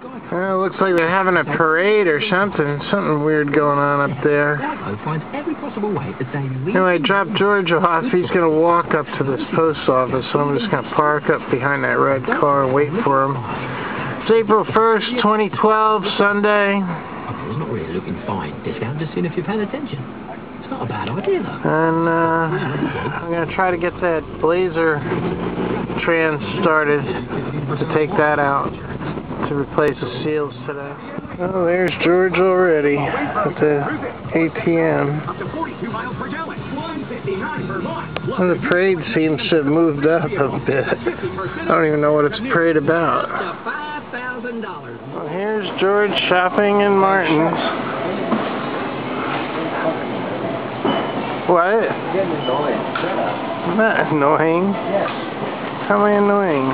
Well, it looks like they're having a parade or something. Something weird going on up there. Anyway, I dropped George off. He's going to walk up to this post office, so I'm just going to park up behind that red car and wait for him. It's April 1st, 2012, Sunday. It's not really looking fine. Discount, just seeing if you've had attention. It's not a bad idea, though. And I'm going to try to get that Blazer trans started to take that out to replace the seals today. Oh, there's George already at the ATM. Well, the parade seems to have moved up a bit. I don't even know what it's a parade about. Well, here's George shopping in Martin's. What? You're getting annoying. Shut up. I'm not annoying. Yes. How am I annoying?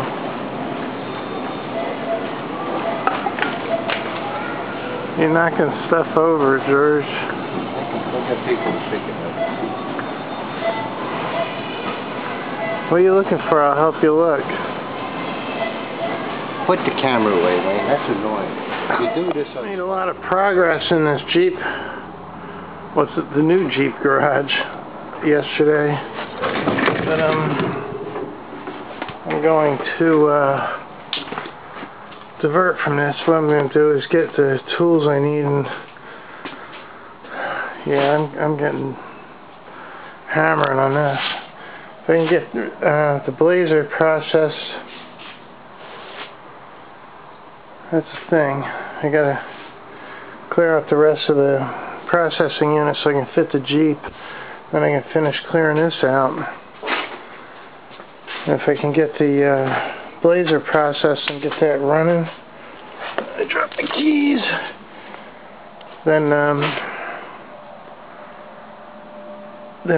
You're knocking stuff over, George. Look at people speaking of. What are you looking for? I'll help you look. Put the camera away, Wayne. That's annoying. You do this on... Made a lot of progress in this Jeep. What's it? The new Jeep garage yesterday. But I'm going to divert from this. What I'm going to do is get the tools I need, and yeah, I'm getting hammering on this. If I can get the Blazer processed, that's the thing. I gotta clear out the rest of the processing unit so I can fit the Jeep. Then I can finish clearing this out. And if I can get the Blazer processed and get that running, I dropped the keys. Then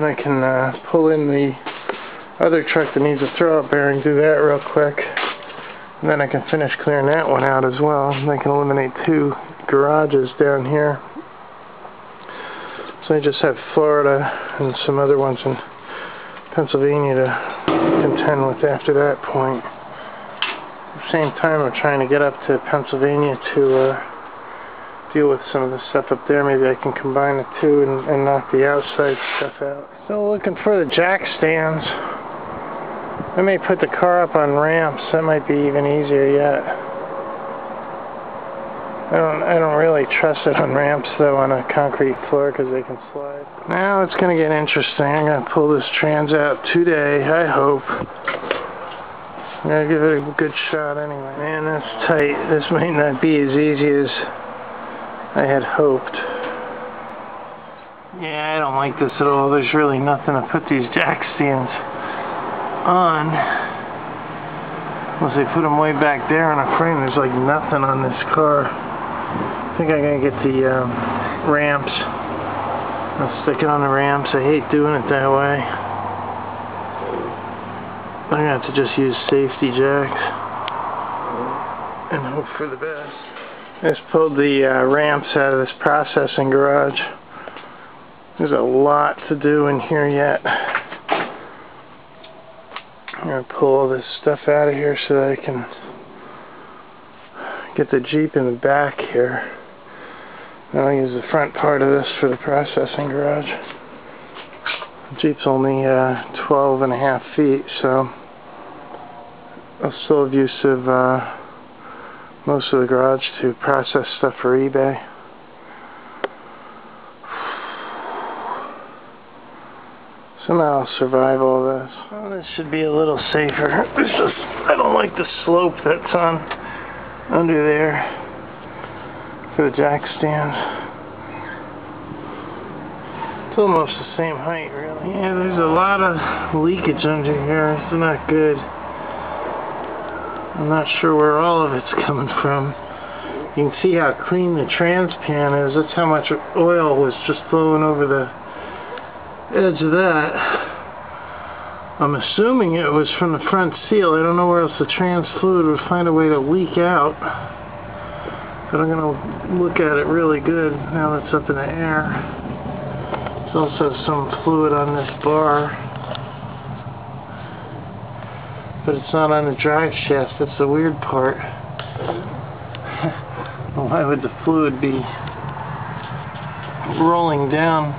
I can pull in the other truck that needs a throw-up bearing, do that real quick. And then I can finish clearing that one out as well. And I can eliminate 2 garages down here. So I just have Florida and some other ones in Pennsylvania to contend with after that point. At the same time, I'm trying to get up to Pennsylvania to deal with some of the stuff up there. Maybe I can combine the 2 and knock the outside stuff out. Still looking for the jack stands. I may put the car up on ramps. That might be even easier yet. I don't really trust it on ramps though, on a concrete floor, because they can slide. Now it's going to get interesting. I'm going to pull this trans out today, I hope. I'm going to give it a good shot anyway. Man, that's tight. This might not be as easy as I had hoped. Yeah, I don't like this at all. There's really nothing to put these jack stands on. Unless they put them way back there on a frame. There's like nothing on this car. I think I'm going to get the ramps. I'll stick it on the ramps. I hate doing it that way. I'm going to have to just use safety jacks and hope for the best. I just pulled the ramps out of this processing garage. There's a lot to do in here yet. I'm going to pull all this stuff out of here so that I can get the Jeep in the back here. Then I'll use the front part of this for the processing garage. The Jeep's only 12.5 feet, so I'll still have use of most of the garage to process stuff for eBay. Somehow I'll survive all this. Well, this should be a little safer. I don't like the slope that's on under there for the jack stands. It's almost the same height, really. Yeah, there's a lot of leakage under here. It's not good. I'm not sure where all of it's coming from. You can see how clean the trans pan is. That's how much oil was just flowing over the edge of that. I'm assuming it was from the front seal. I don't know where else the trans fluid would find a way to leak out. But I'm going to look at it really good now that it's up in the air. There's also some fluid on this bar. But it's not on the drive shaft. That's the weird part. Why would the fluid be rolling down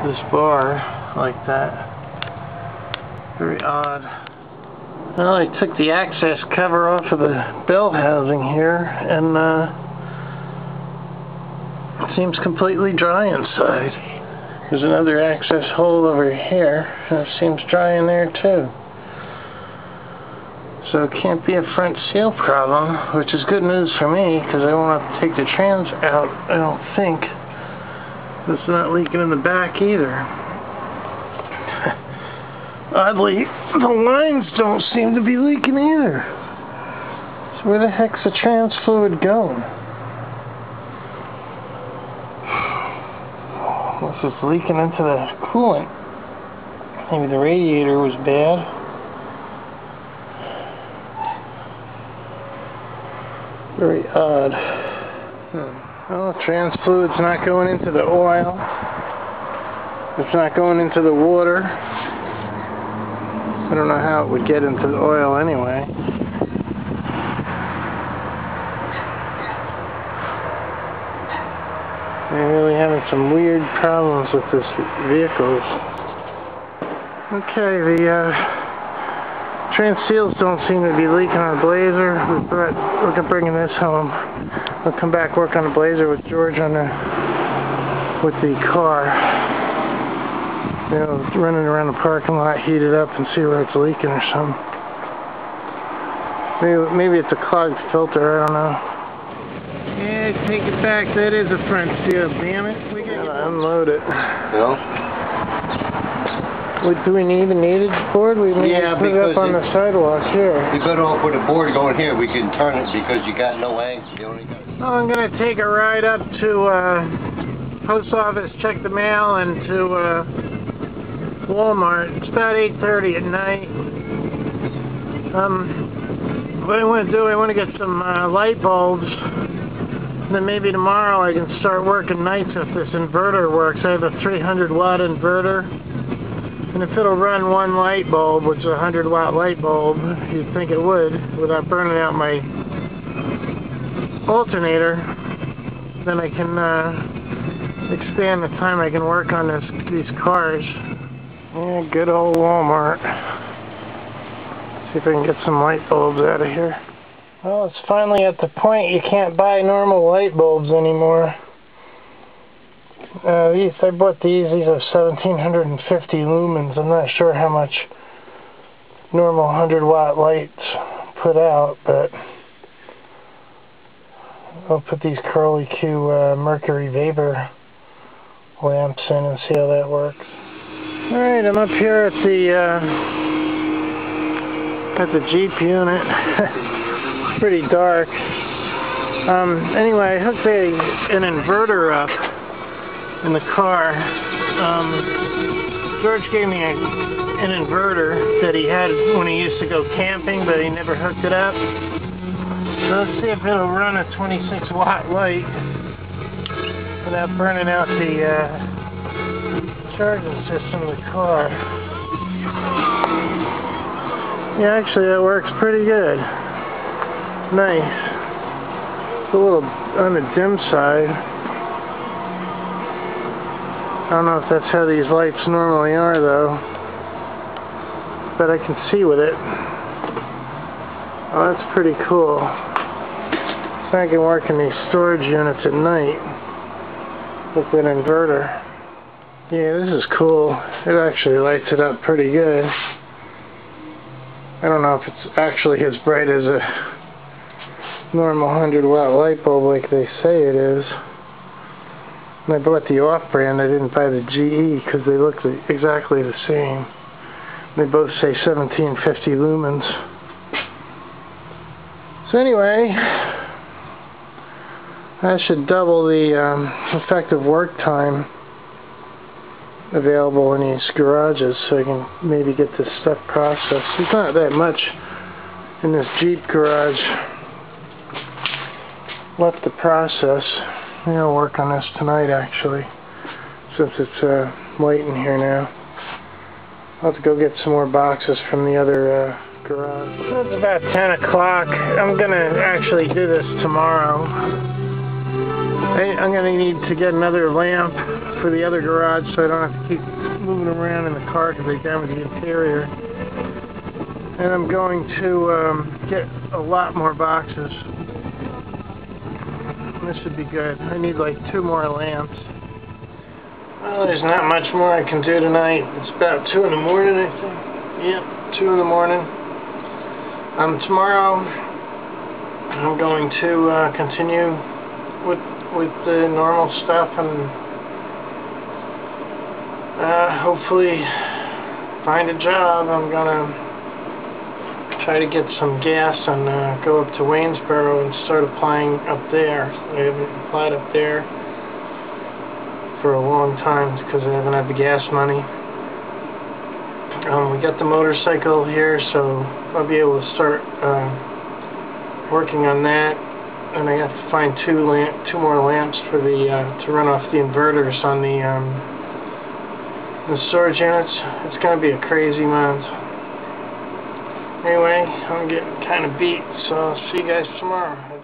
this bar like that? Very odd. Well, I took the access cover off of the bell housing here, and it seems completely dry inside. There's another access hole over here, and it seems dry in there too. So it can't be a front seal problem, which is good news for me, because I won't have to take the trans out, I don't think. It's not leaking in the back either. Oddly, the lines don't seem to be leaking either. So where the heck's the trans fluid going? This is leaking into the coolant. Maybe the radiator was bad. Very odd. Well, trans fluid's not going into the oil. It's not going into the water. I don't know how it would get into the oil anyway. They're really having some weird problems with this vehicle. Okay, the trans seals don't seem to be leaking on the Blazer. We're bringing this home. We'll come back work on the Blazer with George with the car. You know, running around the parking lot, heat it up and see where it's leaking or something. Maybe it's a clogged filter, I don't know. Yeah, take it back. That is a front seal, damn it. We gotta unload it. No? Do we need a needed board? We need to put it up on the sidewalk here. You better off with a board going here. We can turn it because you got no angle. You only got... Well, I'm going to take a ride up to post office, check the mail, and to Walmart. It's about 8:30 at night. What I want to do, I want to get some light bulbs. And then maybe tomorrow I can start working nights if this inverter works. I have a 300 watt inverter. And if it'll run one light bulb, which is a 100 watt light bulb, you'd think it would, without burning out my alternator, then I can expand the time I can work on these cars. Yeah, good old Walmart. See if I can get some light bulbs out of here. Well, it's finally at the point you can't buy normal light bulbs anymore. I bought these are 1750 lumens. I'm not sure how much normal 100 watt lights put out, but I'll put these Curly Q mercury vapor lamps in and see how that works. Alright, I'm up here at the Jeep unit. It's pretty dark. Anyway, I hooked an inverter up in the car. George gave me an inverter that he had when he used to go camping, but he never hooked it up. So let's see if it'll run a 26 watt light without burning out the charging system of the car. Yeah, actually that works pretty good. Nice. It's a little on the dim side. I don't know if that's how these lights normally are though, but I can see with it. Oh, that's pretty cool. So I can work in these storage units at night with an inverter. Yeah, this is cool. It actually lights it up pretty good. I don't know if it's actually as bright as a normal 100 watt light bulb like they say it is. And I bought the off-brand. I didn't buy the GE because they look exactly the same. They both say 1750 lumens. So anyway, that should double the effective work time available in these garages, so I can maybe get this stuff processed. There's not that much in this Jeep garage left to process. Maybe I'll work on this tonight actually, since it's light in here now. I'll have to go get some more boxes from the other garage. It's about 10 o'clock. I'm going to actually do this tomorrow. I'm going to need to get another lamp for the other garage so I don't have to keep moving around in the car because they damage the interior. And I'm going to get a lot more boxes. This should be good. I need like 2 more lamps. Well, there's not much more I can do tonight. It's about 2 in the morning, I think. Yep, 2 in the morning. Tomorrow I'm going to continue with the normal stuff and hopefully find a job. I'm gonna try to get some gas and go up to Waynesboro and start applying up there. I haven't applied up there for a long time because I haven't had the gas money. We got the motorcycle here, so I'll be able to start working on that. And I have to find 2 more lamps for the to run off the inverters on the storage units. It's going to be a crazy month. Anyway, I'm getting kind of beat, so I'll see you guys tomorrow.